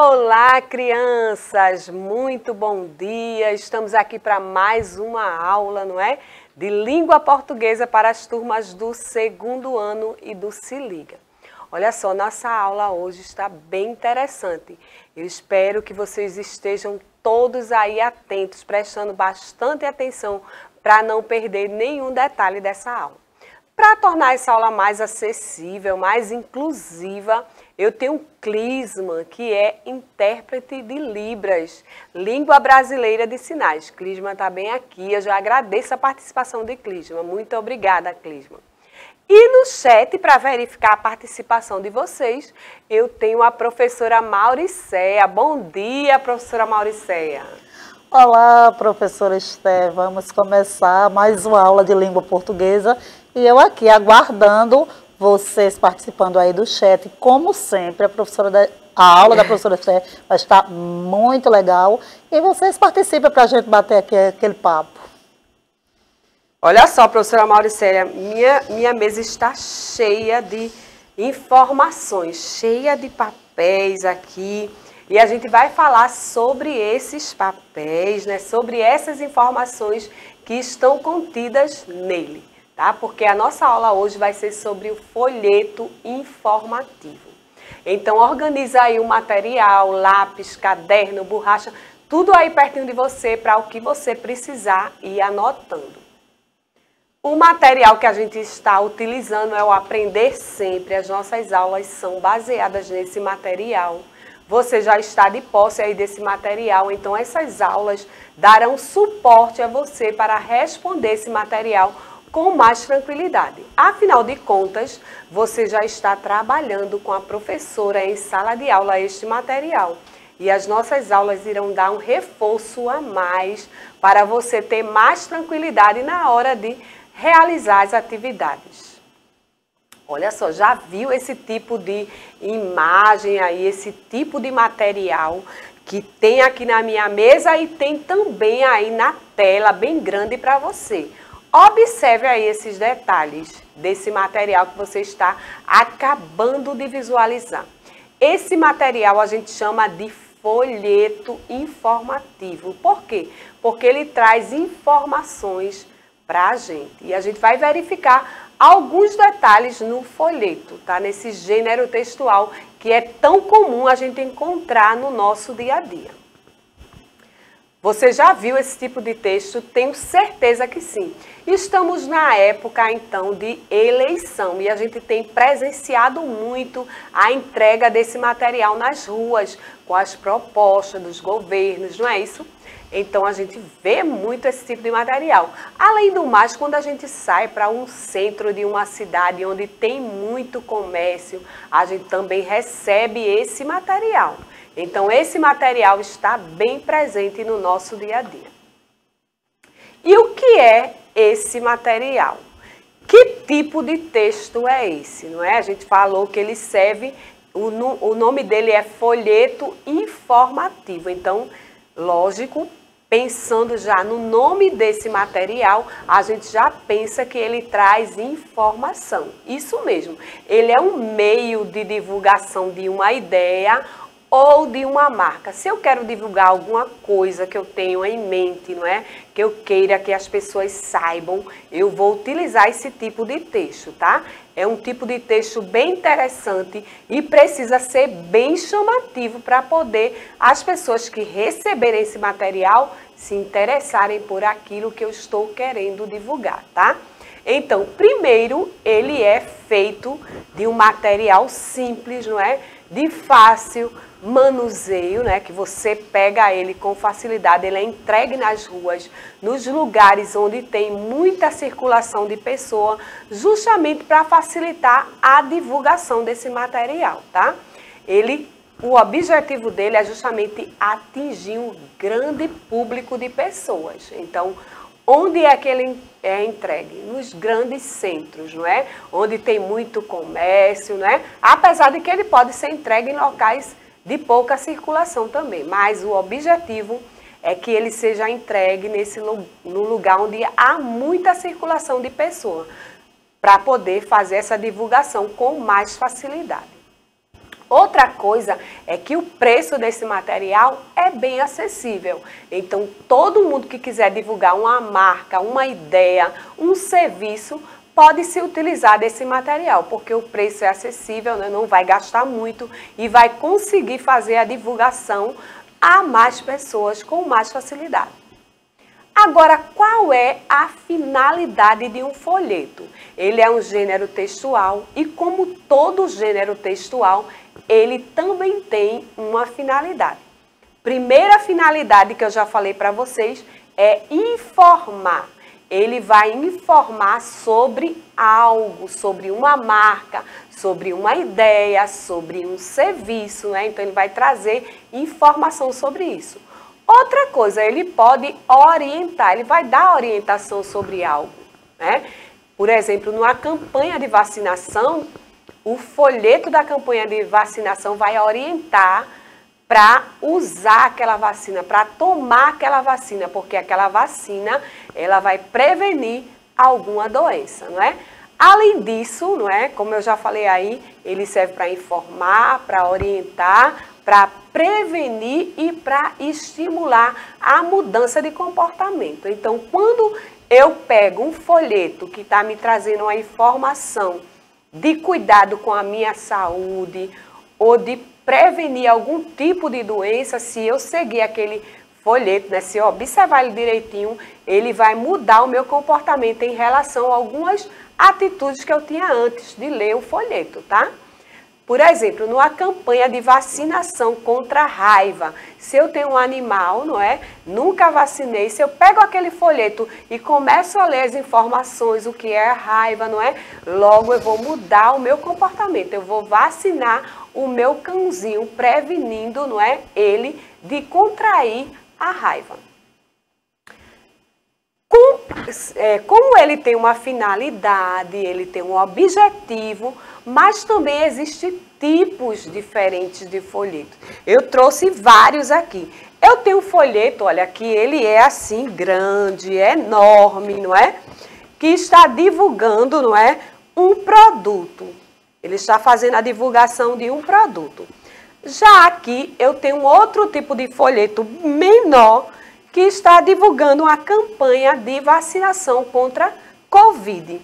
Olá, crianças! Muito bom dia! Estamos aqui para mais uma aula, não é? De língua portuguesa para as turmas do segundo ano e do Se Liga. Olha só, nossa aula hoje está bem interessante. Eu espero que vocês estejam todos aí atentos, prestando bastante atenção para não perder nenhum detalhe dessa aula. Para tornar essa aula mais acessível, mais inclusiva, eu tenho um Clisman, que é intérprete de Libras, Língua Brasileira de Sinais. Clisman está bem aqui, eu já agradeço a participação de Clisman. Muito obrigada, Clisman. E no chat, para verificar a participação de vocês, eu tenho a professora Mauricéia. Bom dia, professora Mauricéia. Olá, professora Esté. Vamos começar mais uma aula de língua portuguesa. E eu aqui aguardando vocês participando aí do chat. Como sempre, a aula da professora Esté vai estar muito legal. E vocês participem para a gente bater aqui aquele papo. Olha só, professora Mauricéia, minha mesa está cheia de informações, cheia de papéis aqui. E a gente vai falar sobre esses papéis, né? Sobre essas informações que estão contidas nele, tá? Porque a nossa aula hoje vai ser sobre o folheto informativo. Então, organiza aí o material, lápis, caderno, borracha, tudo aí pertinho de você para o que você precisar ir anotando. O material que a gente está utilizando é o Aprender Sempre. As nossas aulas são baseadas nesse material. Você já está de posse aí desse material, então essas aulas darão suporte a você para responder esse material com mais tranquilidade. Afinal de contas, você já está trabalhando com a professora em sala de aula este material. E as nossas aulas irão dar um reforço a mais para você ter mais tranquilidade na hora de realizar as atividades. Olha só, já viu esse tipo de imagem aí, esse tipo de material que tem aqui na minha mesa e tem também aí na tela, bem grande para você. Observe aí esses detalhes desse material que você está acabando de visualizar. Esse material a gente chama de folheto informativo. Por quê? Porque ele traz informações para a gente. E a gente vai verificar alguns detalhes no folheto, tá? Nesse gênero textual que é tão comum a gente encontrar no nosso dia a dia. Você já viu esse tipo de texto? Tenho certeza que sim. Estamos na época, então, de eleição e a gente tem presenciado muito a entrega desse material nas ruas, com as propostas dos governos, não é isso? Então, a gente vê muito esse tipo de material. Além do mais, quando a gente sai para um centro de uma cidade onde tem muito comércio, a gente também recebe esse material. Então, esse material está bem presente no nosso dia a dia. E o que é esse material? Que tipo de texto é esse? Não é? A gente falou que ele serve, o nome dele é folheto informativo. Então, lógico, pensando já no nome desse material, a gente já pensa que ele traz informação. Isso mesmo, ele é um meio de divulgação de uma ideia ou de uma marca. Se eu quero divulgar alguma coisa que eu tenho em mente, não é? Que eu queira que as pessoas saibam, eu vou utilizar esse tipo de texto, tá? É um tipo de texto bem interessante e precisa ser bem chamativo para poder as pessoas que receberem esse material se interessarem por aquilo que eu estou querendo divulgar, tá? Então, primeiro, ele é feito de um material simples, não é? De fácil manuseio, né? Que você pega ele com facilidade, ele é entregue nas ruas, nos lugares onde tem muita circulação de pessoa, justamente para facilitar a divulgação desse material, tá? O objetivo dele é justamente atingir um grande público de pessoas. Então, onde é que ele é entregue? Nos grandes centros, não é? Onde tem muito comércio, não é? Apesar de que ele pode ser entregue em locais de pouca circulação também. Mas o objetivo é que ele seja entregue no lugar onde há muita circulação de pessoas, para poder fazer essa divulgação com mais facilidade. Outra coisa é que o preço desse material é bem acessível. Então, todo mundo que quiser divulgar uma marca, uma ideia, um serviço, pode se utilizar desse material, porque o preço é acessível, né? Não vai gastar muito e vai conseguir fazer a divulgação a mais pessoas com mais facilidade. Agora, qual é a finalidade de um folheto? Ele é um gênero textual e, como todo gênero textual, ele também tem uma finalidade. Primeira finalidade que eu já falei para vocês é informar. Ele vai informar sobre algo, sobre uma marca, sobre uma ideia, sobre um serviço, né? Então, ele vai trazer informação sobre isso. Outra coisa, ele pode orientar, ele vai dar orientação sobre algo, né? Por exemplo, numa campanha de vacinação, o folheto da campanha de vacinação vai orientar para usar aquela vacina, para tomar aquela vacina, porque aquela vacina, ela vai prevenir alguma doença, não é? Além disso, não é? Como eu já falei aí, ele serve para informar, para orientar, para prevenir e para estimular a mudança de comportamento. Então, quando eu pego um folheto que está me trazendo uma informação de cuidado com a minha saúde ou de prevenir algum tipo de doença, se eu seguir aquele folheto, né, se eu observar ele direitinho, ele vai mudar o meu comportamento em relação a algumas atitudes que eu tinha antes de ler o folheto, tá? Por exemplo, numa campanha de vacinação contra a raiva, se eu tenho um animal, não é? Nunca vacinei, se eu pego aquele folheto e começo a ler as informações, o que é a raiva, não é? Logo eu vou mudar o meu comportamento, eu vou vacinar o meu cãozinho, prevenindo, não é? Ele de contrair a raiva. Como ele tem uma finalidade, ele tem um objetivo, mas também existem tipos diferentes de folheto. Eu trouxe vários aqui. Eu tenho um folheto, olha, que ele é assim, grande, enorme, não é? Que está divulgando, não é? Um produto. Ele está fazendo a divulgação de um produto. Já aqui eu tenho um outro tipo de folheto menor, que está divulgando uma campanha de vacinação contra Covid.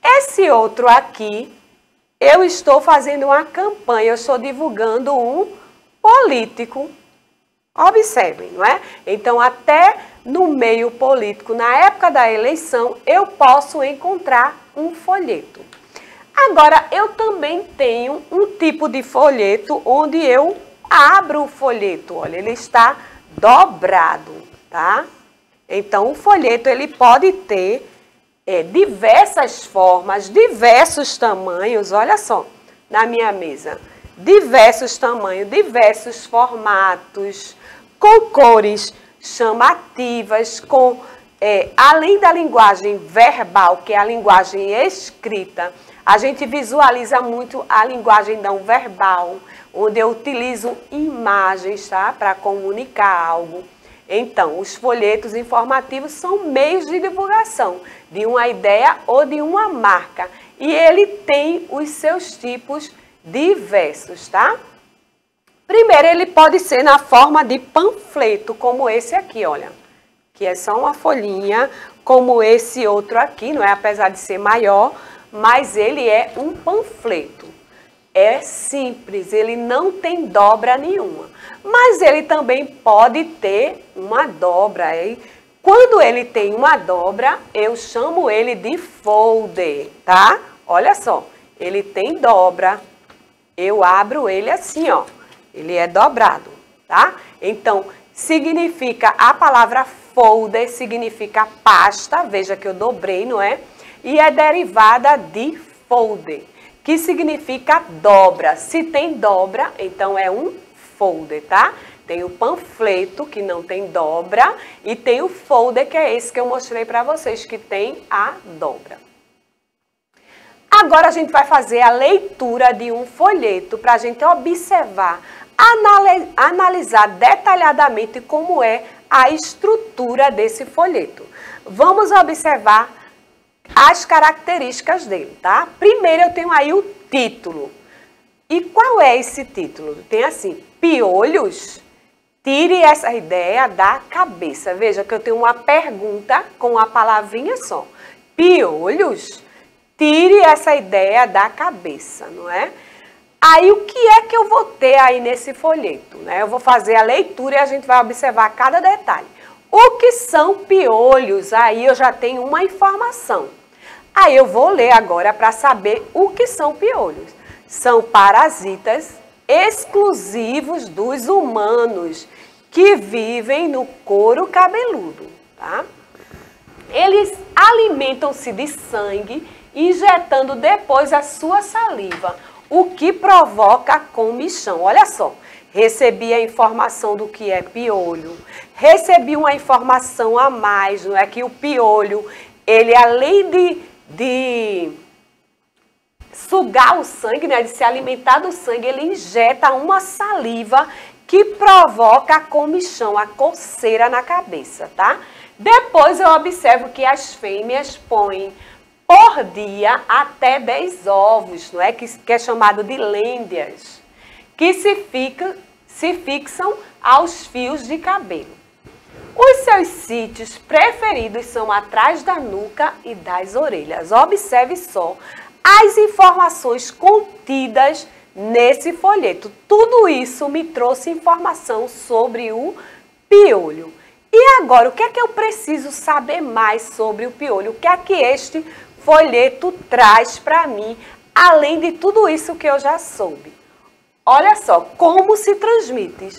Esse outro aqui, eu estou fazendo uma campanha, eu estou divulgando um político. Observem, não é? Então, até no meio político, na época da eleição, eu posso encontrar um folheto. Agora, eu também tenho um tipo de folheto onde eu abro o folheto. Olha, ele está dobrado, tá? Então, o folheto, ele pode ter diversas formas, diversos tamanhos. Olha só, na minha mesa. Diversos tamanhos, diversos formatos, com cores chamativas, além da linguagem verbal, que é a linguagem escrita, a gente visualiza muito a linguagem não verbal, onde eu utilizo imagens, tá? Para comunicar algo. Então, os folhetos informativos são meios de divulgação de uma ideia ou de uma marca. E ele tem os seus tipos diversos, tá? Primeiro, ele pode ser na forma de panfleto, como esse aqui, olha. Que é só uma folhinha, como esse outro aqui, não é? Apesar de ser maior, mas ele é um panfleto. É simples, ele não tem dobra nenhuma. Mas ele também pode ter uma dobra. Quando ele tem uma dobra, eu chamo ele de folder, tá? Olha só, ele tem dobra. Eu abro ele assim, ó. Ele é dobrado, tá? Então, significa, a palavra folder significa pasta, veja que eu dobrei, não é? E é derivada de folder, que significa dobra. Se tem dobra, então é um folder, tá? Tem o panfleto, que não tem dobra, e tem o folder, que é esse que eu mostrei para vocês, que tem a dobra. Agora a gente vai fazer a leitura de um folheto para a gente observar, analisar detalhadamente como é a estrutura desse folheto. Vamos observar as características dele, tá? Primeiro eu tenho aí o título. E qual é esse título? Tem assim, piolhos? Tire essa ideia da cabeça. Veja que eu tenho uma pergunta com uma palavrinha só. Piolhos? Tire essa ideia da cabeça, não é? Aí, o que é que eu vou ter aí nesse folheto, né? Eu vou fazer a leitura e a gente vai observar cada detalhe. O que são piolhos? Aí eu já tenho uma informação. Aí eu vou ler agora para saber o que são piolhos. São parasitas exclusivos dos humanos que vivem no couro cabeludo, tá? Eles alimentam-se de sangue, injetando depois a sua saliva, o que provoca comichão. Olha só, recebi a informação do que é piolho, recebi uma informação a mais, não é que o piolho, ele além de sugar o sangue, né, de se alimentar do sangue, ele injeta uma saliva que provoca a comichão, a coceira na cabeça, tá? Depois eu observo que as fêmeas põem por dia até 10 ovos, não é? Que é chamado de lêndias, que se fixam aos fios de cabelo. Os seus sítios preferidos são atrás da nuca e das orelhas. Observe só as informações contidas nesse folheto. Tudo isso me trouxe informação sobre o piolho. E agora, o que é que eu preciso saber mais sobre o piolho? O que é que este folheto traz para mim, além de tudo isso que eu já soube? Olha só, como se transmitem.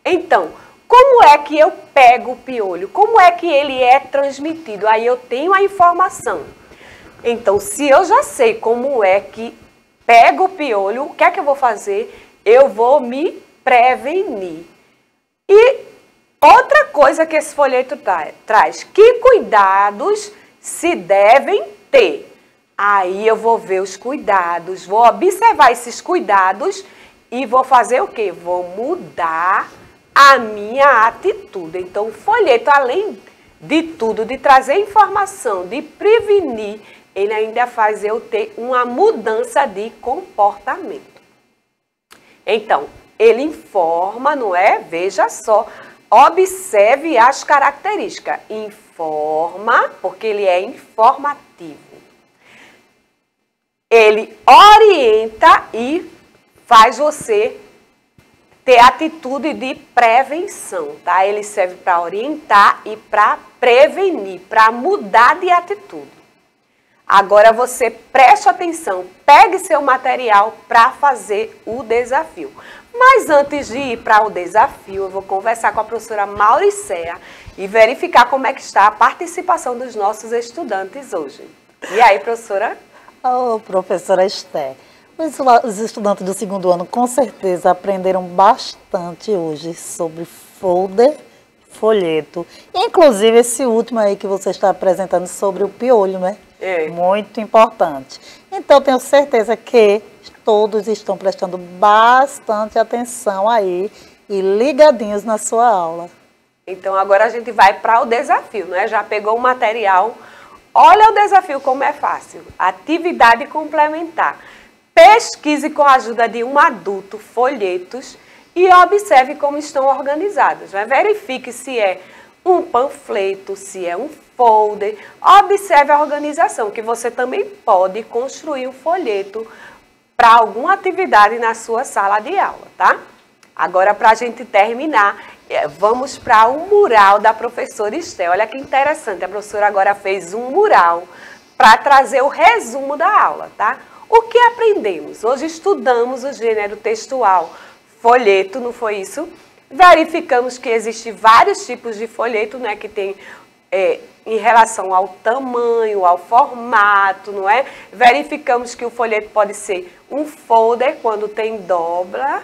Então, como é que eu pego o piolho? Como é que ele é transmitido? Aí eu tenho a informação. Então, se eu já sei como é que pego o piolho, o que é que eu vou fazer? Eu vou me prevenir. E outra coisa que esse folheto traz, que cuidados se devem ter? Aí eu vou ver os cuidados, vou observar esses cuidados e vou fazer o quê? Vou mudar a minha atitude. Então, o folheto, além de tudo, de trazer informação, de prevenir, ele ainda faz eu ter uma mudança de comportamento. Então, ele informa, não é? Veja só, observe as características. Informa, porque ele é informativo. Ele orienta e faz você ter atitude de prevenção, tá? Ele serve para orientar e para prevenir, para mudar de atitude. Agora você preste atenção, pegue seu material para fazer o desafio. Mas antes de ir para o desafio, eu vou conversar com a professora Mauricéia e verificar como é que está a participação dos nossos estudantes hoje. E aí, professora? Oh, professora Esther, os estudantes do segundo ano com certeza aprenderam bastante hoje sobre folder, folheto. Inclusive esse último aí que você está apresentando sobre o piolho, né? É. Muito importante. Então, tenho certeza que todos estão prestando bastante atenção aí e ligadinhos na sua aula. Então, agora a gente vai para o desafio, né? Já pegou o material. Olha o desafio como é fácil. Atividade complementar. Pesquise com a ajuda de um adulto folhetos e observe como estão organizados. Verifique se é um panfleto, se é um folder. Observe a organização, que você também pode construir um folheto para alguma atividade na sua sala de aula, tá? Agora, para a gente terminar, vamos para o mural da professora Esther. Olha que interessante, a professora agora fez um mural para trazer o resumo da aula, tá? O que aprendemos? Hoje estudamos o gênero textual folheto, não foi isso? Verificamos que existem vários tipos de folheto, né, que tem em relação ao tamanho, ao formato, não é? Verificamos que o folheto pode ser um folder quando tem dobra,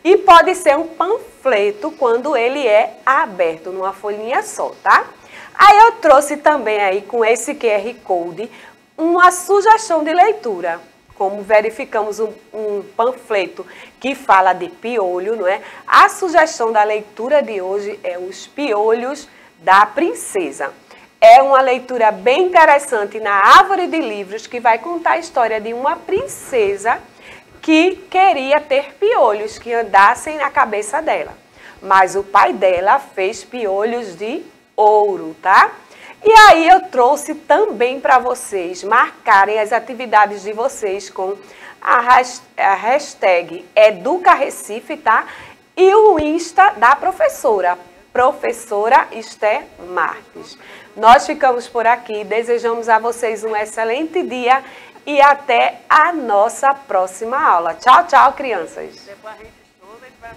e pode ser um panfleto quando ele é aberto numa folhinha só, tá? Aí eu trouxe também aí com esse QR Code uma sugestão de leitura. Como verificamos um panfleto que fala de piolho, não é? A sugestão da leitura de hoje é Os Piolhos da Princesa. É uma leitura bem interessante na Árvore de Livros, que vai contar a história de uma princesa que queria ter piolhos que andassem na cabeça dela. Mas o pai dela fez piolhos de ouro, tá? E aí eu trouxe também para vocês marcarem as atividades de vocês com a hashtag EducaRecife, tá? E o Insta da professora Esther Marques. Nós ficamos por aqui, desejamos a vocês um excelente dia e até a nossa próxima aula. Tchau, tchau, crianças! Depois a gente estuda e vai